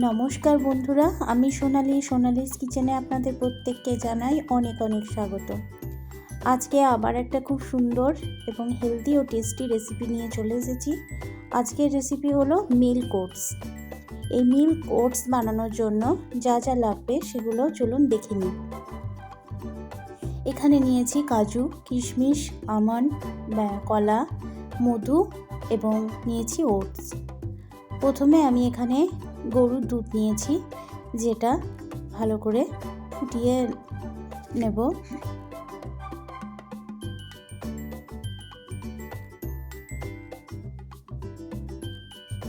নমস্কার বন্ধুরা, আমি সোনালিস কিচেনে আপনাদের প্রত্যেককে জানাই অনেক অনেক স্বাগত। আজকে আবার একটা খুব সুন্দর এবং হেলদি ও টেস্টি রেসিপি নিয়ে চলে এসেছি। আজকের রেসিপি হলো মিল্ক ওটস। এই মিল্ক ওটস বানানোর জন্য যা যা লাগবে সেগুলো চলুন দেখে নিই। এখানে নিয়েছি কাজু, কিশমিশ, আমন্ড, কলা, মধু এবং নিয়েছি ওটস। প্রথমে আমি এখানে গরুর দুধ নিয়েছি, যেটা ভালো করে ফুটিয়ে নেব।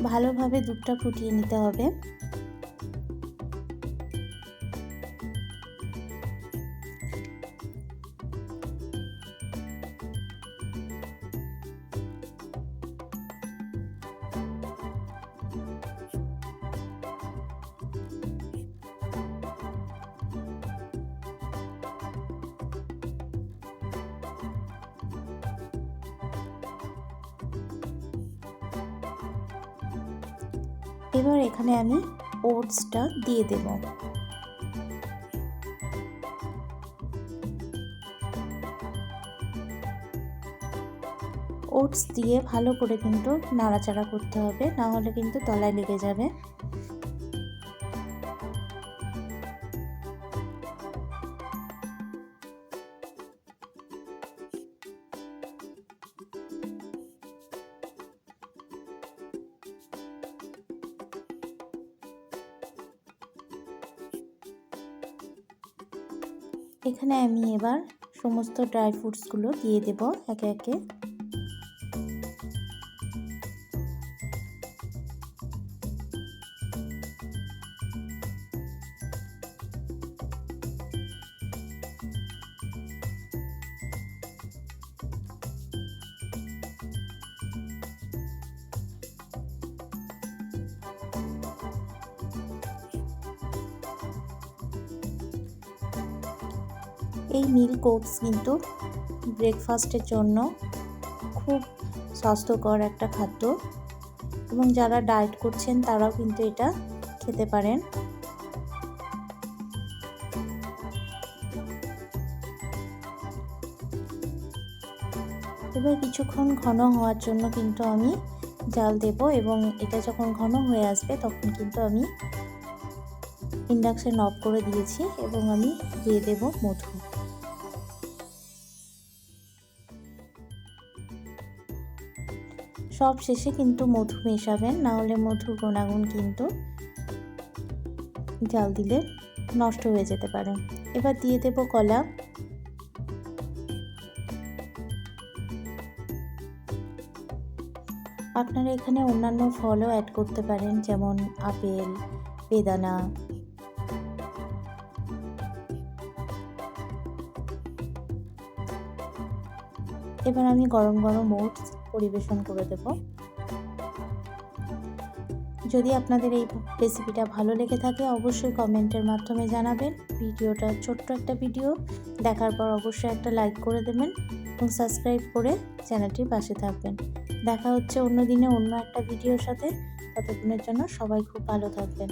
ভালোভাবে দুধটা ফুটিয়ে নিতে হবে। এবার এখানে আমি ওটসটা দিয়ে দেব। ওটস দিয়ে ভালো করে কিন্তু নাড়াচাড়া করতে হবে, না হলে কিন্তু তলায় লেগে যাবে। এখানে আমি এবার সমস্ত ড্রাই ফ্রুটসগুলো দিয়ে দেব একে একে। এই মিল্ক ওটস কিন্তু ব্রেকফাস্টের জন্য খুব স্বাস্থ্যকর একটা খাদ্য, এবং যারা ডায়েট করছেন তারাও কিন্তু এটা খেতে পারেন। এবার কিছুক্ষণ ঘন হওয়ার জন্য কিন্তু আমি জাল দেব, এবং এটা যখন ঘন হয়ে আসবে তখন কিন্তু আমি ইন্ডাকশন অফ করে দিয়েছি, এবং আমি দিয়ে দেব মধু। সব শেষে কিন্তু মধু মেশাবেন, না হলে মধুর গুণাগুণ কিন্তু জাল দিলে নষ্ট হয়ে যেতে পারে। এবার দিয়ে দেব কলা। আপনারা এখানে অন্যান্য ফলও অ্যাড করতে পারেন, যেমন আপেল, বেদানা। এবার আমি গরম গরম ওটস পরিবেশন করে দেব। যদি আপনাদের এই রেসিপিটা ভালো লেগে থাকে অবশ্যই কমেন্টের মাধ্যমে জানাবেন। ভিডিওটা ছোট্ট একটা ভিডিও দেখার পর অবশ্যই একটা লাইক করে দেবেন এবং সাবস্ক্রাইব করে চ্যানেলটির পাশে থাকবেন। দেখা হচ্ছে অন্য দিনে অন্য একটা ভিডিওর সাথে। ততক্ষণের জন্য সবাই খুব ভালো থাকবেন।